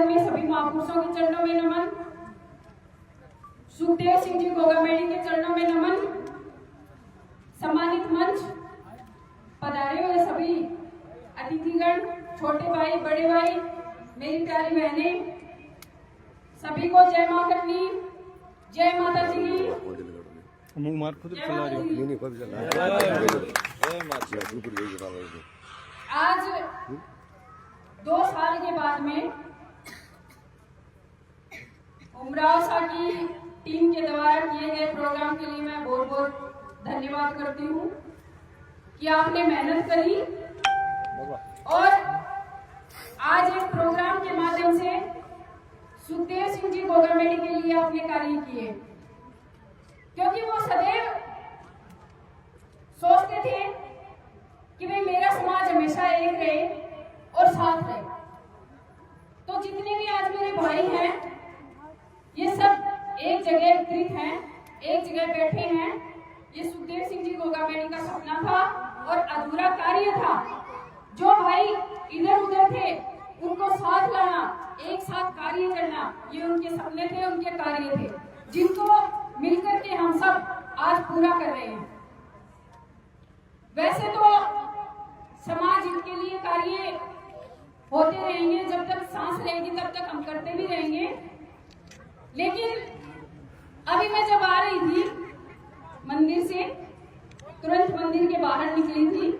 आदरणीय सभी महापुरुषों के चरणों में नमन। सुखदेव सिंह जी गोगामेड़ी के चरणों में नमन। सम्मानित मंच, पधारे हुए सभी अतिथिगण, छोटे भाई, बड़े भाई, मेरी प्यारी बहनें, सभी को जय मां करनी, जय माता जी की। आज 2 साल के बाद में उमराव साहब की टीम के द्वारा किए गए प्रोग्राम के लिए मैं बहुत बहुत धन्यवाद करती हूँ कि आपने मेहनत करी और आज एक प्रोग्राम के माध्यम से सुखदेव सिंह जी गोगामेड़ी के लिए आपने कार्य किए, क्योंकि वो सदैव सोचते थे कि भाई मेरा समाज हमेशा एक रहे और साथ रहे। तो जितने भी आज मेरे भाई हैं, ये सब एक जगह एकत्रित हैं, एक जगह बैठे हैं। ये सुखदेव सिंह जी गोगामेड़ी का सपना था और अधूरा कार्य था। जो भाई इधर उधर थे उनको साथ लाना, एक साथ कार्य करना, ये उनके सपने थे, उनके कार्य थे, जिनको मिलकर के हम सब आज पूरा कर रहे हैं। वैसे तो समाज के लिए कार्य होते रहेंगे, जब तक सांस रहेगी तब तक हम करते भी रहेंगे। लेकिन अभी मैं जब आ रही थी मंदिर से, तुरंत मंदिर के बाहर निकली थी,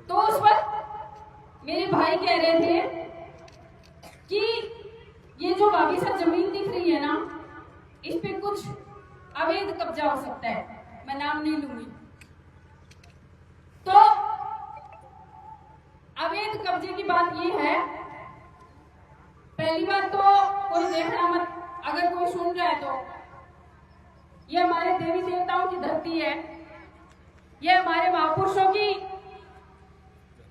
तो उस वक्त मेरे भाई कह रहे थे कि ये जो बाकी सब जमीन दिख रही है ना, इस पे कुछ अवैध कब्जा हो सकता है, मैं नाम नहीं लूंगी। तो अवैध कब्जे की बात ये है, पहली बात तो कोई देखना मत, अगर कोई सुन रहा है तो ये हमारे देवी देवताओं की धरती है, ये हमारे महापुरुषों की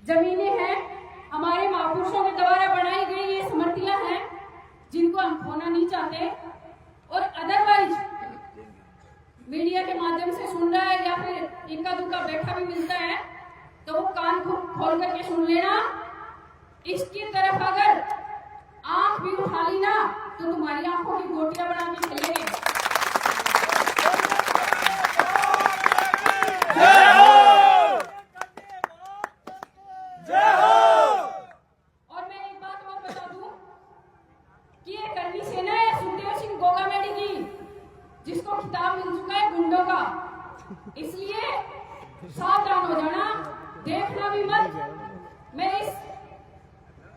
जमीनें हैं, हमारे महापुरुषों के द्वारा बनाई गई ये स्मृतियां हैं, जिनको हम खोना नहीं चाहते। और अदरवाइज मीडिया के माध्यम से सुन रहा है या फिर इनका दुक्का बैठा भी मिलता है, तो वो कान खोल करके सुन लेना। इसकी तरफ अगर आंख भी उठा ली ना, तो तुम्हारी आंखों की गोटियां बना के चलेंगे। और मैं एक बात और बता दूं कि ये करनी सेना है सुखदेव सिंह गोगामेड़ी की, जिसको खिताब मिल चुका है गुंडों का। इसलिए सावधान हो जाना, देखना भी मत। मैं इस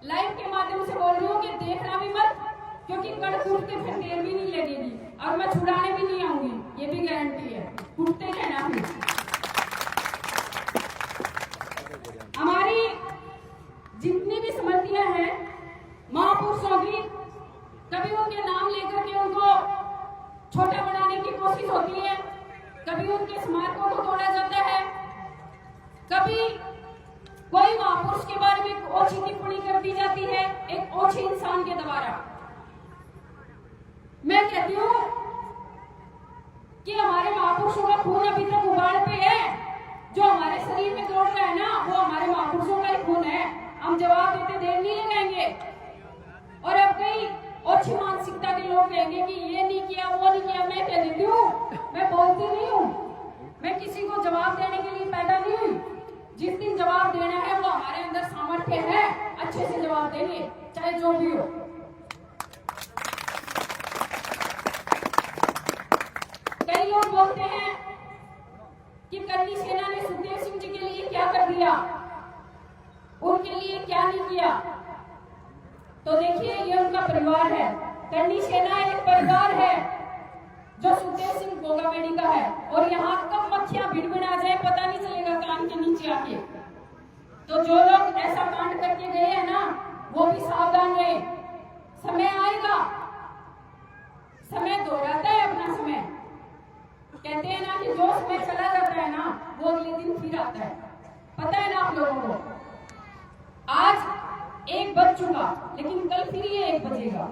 लाइव के माध्यम से बोल रही हूँ कि देखना भी मत, क्योंकि कड़ टूटते फिर देर भी नहीं लगेगी और मैं छुड़ाने भी नहीं आऊंगी, ये भी गारंटी है। टूटते रहना फिर। हमारी जितनी भी स्मृतियां हैं महापुरुषों की, कभी उनके नाम लेकर के उनको छोटा बनाने की कोशिश होती है, कभी उनके स्मारकों को तोड़ा जाता है, कभी कोई महापुरुष के बारे में ओछी टिप्पणी कर दी जाती है एक ओछे इंसान के द्वारा। मैं कहती हूँ कि हमारे महापुरुषों का खून अभी तक उबाल पे है, जो हमारे शरीर में दौड़ रहा है ना, वो हमारे महापुरुषों का ही खून है। हम जवाब देते देर नहीं लगाएंगे। और अब कई ओछी मानसिकता के लोग कहेंगे कि ये नहीं किया, वो नहीं किया। मैं कह देती हूँ, मैं बोलती नहीं हूँ, मैं किसी को जवाब देने के लिए पैदा नहीं हुई। जिस दिन जवाब देना है वो हमारे अंदर सामर्थ्य है, अच्छे से जवाब देंगे, चाहे जो भी हो। कई लोग बोलते हैं कि करनी सेना ने सुखदेव सिंह जी के लिए क्या कर दिया, उनके लिए क्या नहीं किया। तो देखिए, ये उनका परिवार है। करनी सेना एक परिवार है जो सुखदेव सिंह गोगामेड़ी का है, और यहाँ कब मक्खियां भिड़भिड़ा जाए पता नहीं चलेगा कान के नीचे आके। तो जो लोग ऐसा कांड करके गए हैं ना, वो भी सावधान रहे। समय आएगा, समय दोहराता है अपना समय। कहते हैं ना कि जो समय चला जाता है ना, वो अगले दिन फिर आता है। पता है ना आप लोगों को, आज 1 बज चुका, लेकिन कल फिर ये 1 बजेगा।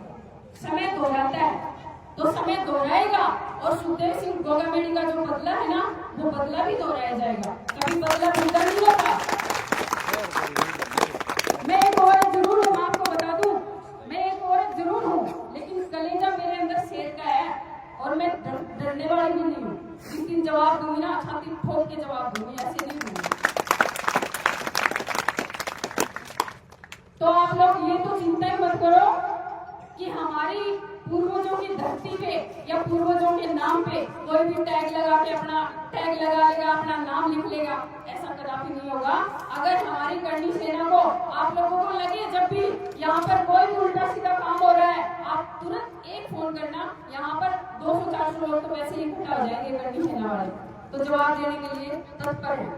समय दोहराता है, तो समय दोहराएगा। और सुखदेव सिंह गोगामेड़ी का जो बदला है ना, वो बदला भी दोहराया जाएगा। कभी बदला भूलता नहीं होता। मैं एक और जरूर आपको बता दूं, मैं एक और कि हमारी पूर्वजों की धरती पे या पूर्वजों के नाम पे कोई भी टैग लगा लेगा, अपना नाम लिख लेगा, ऐसा कदापि नहीं होगा। अगर हमारी करनी सेना को आप लोगों को लगे जब भी यहाँ पर कोई भी उल्टा सीधा काम हो रहा है, आप तुरंत एक फोन करना, यहाँ पर 200-400 लोग तो वैसे ही इकट्ठा हो जाएंगे करनी सेना वाले, तो जवाब देने के लिए तत्पर है।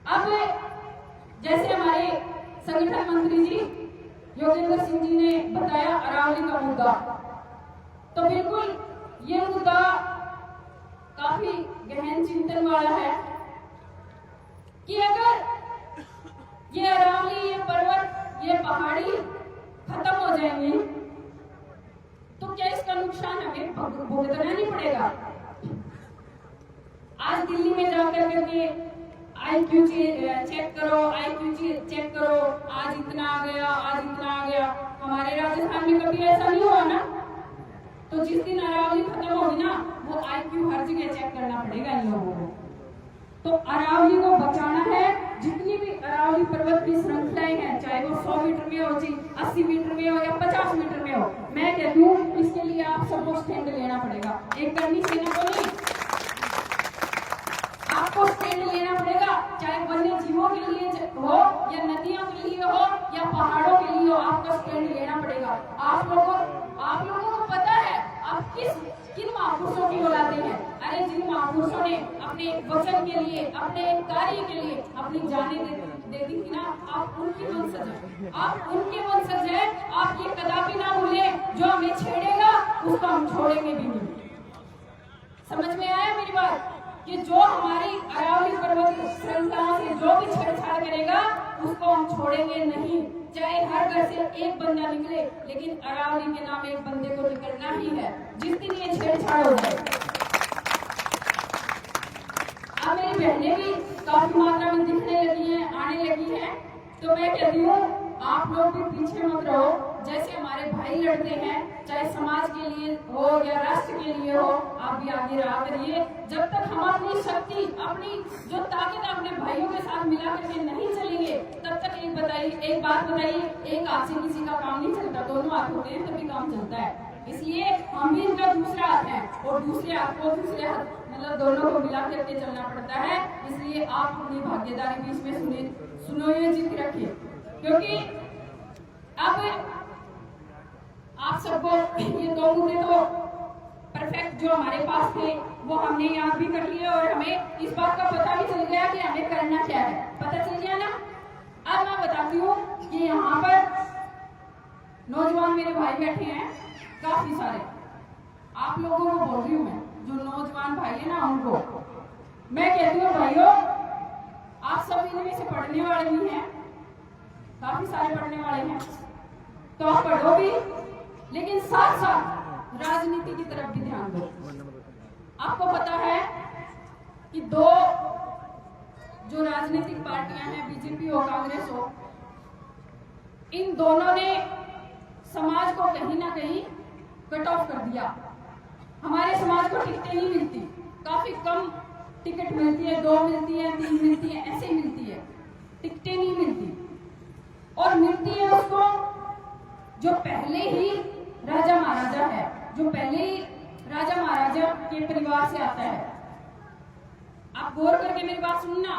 अब जैसे हमारे संगठन मंत्री जी योगेंद्र सिंह जी ने बताया अरावली का मुद्दा, तो बिल्कुल ये मुद्दा काफी गहन चिंतन वाला है कि अगर ये अरावली, ये पर्वत, ये पहाड़ी खत्म हो जाएंगे तो क्या इसका नुकसान हमें भुगतना नहीं पड़ेगा? आज दिल्ली में जाकर करके IQ चेक करो, आज इतना आ गया। हमारे राजस्थान में कभी ऐसा नहीं हुआ ना, तो जिस दिन अरावली खत्म होगी ना, वो IQ हर जगह चेक करना पड़ेगा इन लोगों को। तो अरावली को बचाना है, जितनी भी अरावली पर्वत की श्रृंखलाएं हैं, चाहे वो 100 मीटर में हो, 80 मीटर में हो या 50 मीटर में हो, मैं कहती हूँ इसके लिए आप सबको स्टैंड लेना पड़ेगा। एक करनी सेना को नहीं, आपको स्टैंड लेना पड़ेगा, चाहे वन्य जीवों के लिए हो या नदियों के लिए हो या पहाड़ों के लिए हो, आपको स्टैंड लेना पड़ेगा। आप लोगों को पता है आप किन महापुरुषों की औलादे हैं। अरे जिन महापुरुषों ने अपने वचन के लिए, अपने कार्य के लिए अपनी जानें दे दी थी ना, आप उनकी वंशज हैं, आप ये कदापि ना भूलें, जो हमें छेड़ेगा उसको हम छोड़ेंगे भी नहीं। समझ में आया मेरी बात? कि जो हमारी अरावली पर्वत श्रृंखलाओं से जो भी छेड़छाड़ करेगा उसको हम छोड़ेंगे नहीं, चाहे हर घर से एक बंदा निकले, लेकिन अरावली के नाम एक बंदे को निकलना ही है जिस दिन ये छेड़छाड़ हो जाए। अब मेरी बहनें भी काफी मात्रा में दिखने लगी हैं, आने लगी हैं, तो मैं कहती हूँ आप लोग भी पीछे मत रहो। जैसे हमारे भाई लड़ते हैं, चाहे समाज के लिए हो या राष्ट्र के लिए हो, आप भी आगे रहा करिए। जब तक हम अपनी शक्ति, अपनी जो ताकत अपने भाइयों के साथ मिला करके नहीं चलेंगे, तब तक एक बात बताइए, एक हाथ से किसी का काम नहीं चलता, दोनों हाथ होते हैं तभी काम चलता है। इसलिए हम भी इनका दूसरा हाथ है और दूसरे हाथ को दूसरे हाथ मतलब दोनों को मिला करके चलना पड़ता है। इसलिए आप अपनी भागीदारी भी इसमें सुनियोजित रखिए, क्योंकि अब आप सबको ये 2 मुद्दे तो परफेक्ट जो हमारे पास थे वो हमने याद भी कर लिए और हमें इस बात का पता भी चल गया कि हमें करना क्या है, पता चल गया ना। अब मैं बताती हूँ कि यहाँ पर नौजवान मेरे भाई बैठे हैं काफी सारे, आप लोगों को बोल रही हूँ मैं, जो नौजवान भाई है ना उनको मैं कहती हूँ, भाइयों आप सब इनमें से पढ़ने वाले भी हैं, काफी सारे पढ़ने वाले हैं, तो आप पढ़ो भी, लेकिन साथ साथ राजनीति की तरफ भी ध्यान दो। आपको पता है कि 2 जो राजनीतिक पार्टियां हैं, बीजेपी हो कांग्रेस हो, इन दोनों ने समाज को कहीं ना कहीं कट ऑफ कर दिया। हमारे समाज को टिकटें नहीं मिलती, काफी कम टिकट मिलती है, 2 मिलती है, 3 मिलती है, ऐसे मिलती है, टिकटें नहीं मिलती। और मिलती है उसको जो पहले ही राजा महाराजा है, जो पहले ही राजा महाराजा के परिवार से आता है। आप गौर करके मेरी बात सुनना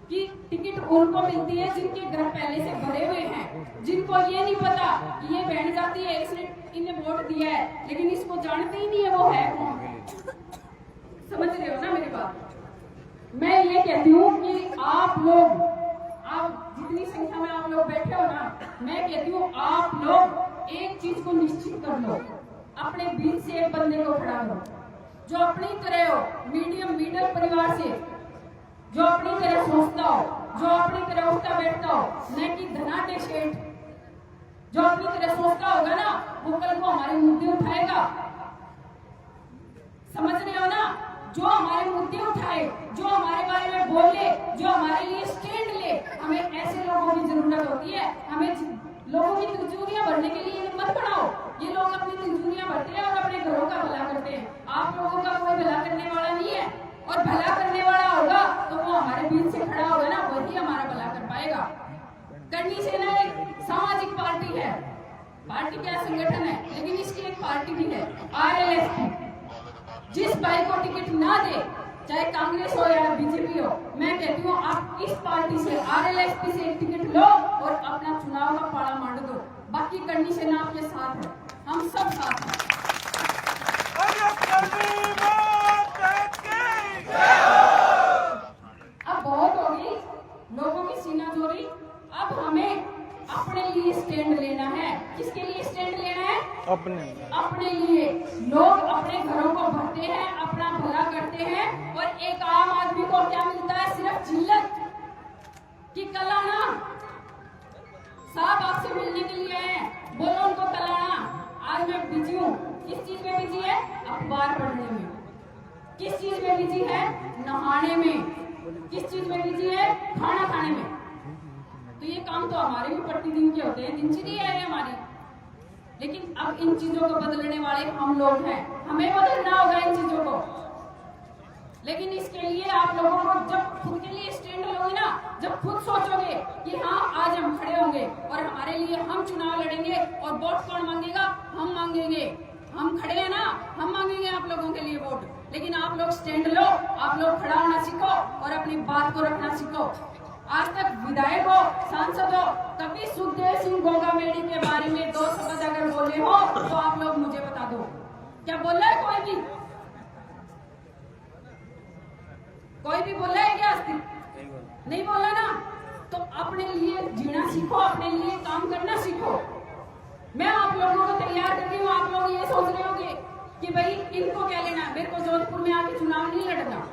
कि टिकट उनको मिलती है जिनके घर पहले से भरे हुए हैं, जिनको ये नहीं पता कि ये बहन जाती है, इसने इन्हें वोट दिया है, लेकिन इसको जानते ही नहीं है वो है कौन। समझ रहे हो ना मेरी बात? मैं ये कहती हूँ कि आप लोग, आप जितनी संख्या में आप लोग बैठे हो ना, मैं कहती हूँ आप लोग एक चीज को निश्चित कर लो, अपने बीच से एक बंदे को खड़ा करो जो अपनी तरह हो, मिडिल परिवार से, जो अपनी तरह सोचता हो, जो अपनी तरह उठता बैठता हो, न कि धनाटे शेठ। जो अपनी तरह सोचता होगा ना, वो कल को हमारे मुद्दे उठाएगा। समझ रहे हो ना? जो हमारे मुद्दे उठाए, जो हमारे बारे में बोले, जो हमारे लिए स्टैंड ले, हमें ऐसे लोगों की जरूरत होती है। हमें लोगों की तिजोरियां भरने के लिए मत बनाओ। ये लोग अपनी तिजोरियां भरते हैं और अपने घरों का भला करते हैं। आप लोगों का कोई भला करने वाला नहीं है, और भला करने वाला होगा तो वो हमारे बीच से खड़ा होगा ना, वही हमारा भला कर पाएगा। करनी सेना एक सामाजिक पार्टी है पार्टी क्या संगठन है, लेकिन इसकी एक पार्टी भी है आरएलएसपी। जिस भाई को टिकट ना दे, चाहे कांग्रेस हो या बीजेपी हो, मैं कहती हूँ आप इस पार्टी से आरएलएसपी से एक टिकट लो और अपना चुनाव का पाला मांड दो। बाकी कंडीशन आपके साथ है, हम सब साथ हैं। अब बहुत होगी लोगों की सीनाजोरी, अब हमें अपने लिए स्टैंड लेना है। किसके लिए स्टैंड लेना है? अपने लिए। लोग अपने घरों को भरते हैं, अपना भला करते हैं, और एक आम आदमी को क्या मिलता है? सिर्फ जिल्लत की कलाना। साहब आपसे मिलने के लिए आए, बोलो उनको कलाना। आज मैं बिजी हूँ। किस चीज में बिजी है? अखबार पढ़ने में। किस चीज में बिजी है? नहाने में। किस चीज में बिजी है? खाना खाने में। तो ये काम तो हमारे भी प्रतिदिन के होते हैं, दिनचर्या है हमारी। लेकिन अब इन चीजों को बदलने वाले हम लोग हैं, हमें बदलना होगा इन चीजों को। लेकिन इसके लिए आप लोगों को जब खुद के लिए स्टैंड लोगे ना, जब खुद सोचोगे कि हाँ आज हम खड़े होंगे और हमारे लिए हम चुनाव लड़ेंगे, और वोट कौन मांगेगा? हम मांगेंगे। हम खड़े हैं ना, हम मांगेंगे आप लोगों के लिए वोट। लेकिन आप लोग स्टैंड लो, आप लोग खड़ा होना सीखो और अपनी बात को रखना सीखो। आज तक विधायकों, सांसदों कभी सुखदेव सिंह गोगामेडी के बारे में 2 शब्द अगर बोले हो तो आप लोग मुझे बता दो, क्या बोला है कोई भी? कोई भी बोला है क्या आज तक? नहीं बोला ना। तो अपने लिए जीना सीखो, अपने लिए काम करना सीखो। मैं आप लोगों को तैयार कर रही हूँ। आप लोग ये सोच रहे होंगे कि भाई इनको क्या लेना, मेरे को जोधपुर में आके चुनाव नहीं लड़ना,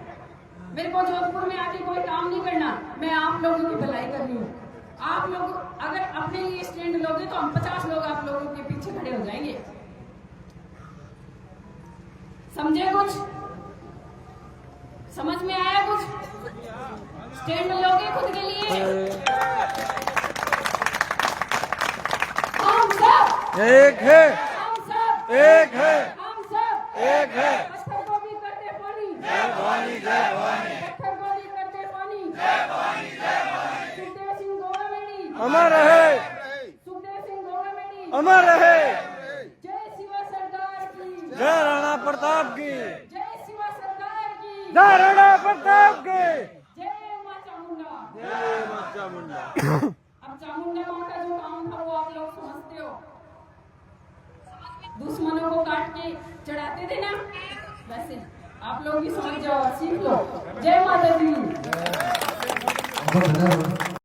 मेरे को जोधपुर में आके कोई काम नहीं करना। मैं आप लोगों की भलाई कर रही हूँ। आप लोग अगर अपने लिए स्टैंड लोगे तो हम 50 लोग आप लोगों के पीछे खड़े हो जाएंगे। समझे? कुछ समझ में आया? कुछ स्टैंड लोगे खुद के लिए? हम सब एक है, हम सब एक है, हम सब एक है। पत्थर को भी करते पानी, जय भवानी, जय भवानी। पत्थर को भी करते पानी, जय भवानी, जय भवानी। सुखदेव सिंह गोगामेडी अमर रहे, सुखदेव सिंह गोगामेडी अमर रहे। जय शिवा सरदार की, जय राणा प्रताप की, जय शिवा सरदार की, जय राणा प्रताप की, जय मां चामुंडा। जय मां चामुंडा। अब चामुंडा मां का जो काम था वो आप लोग समझते हो। दुश्मनों को काट के चढ़ाते थे ना, वैसे आप लोग भी समझ जाओ, सीख लो। जय माता दी।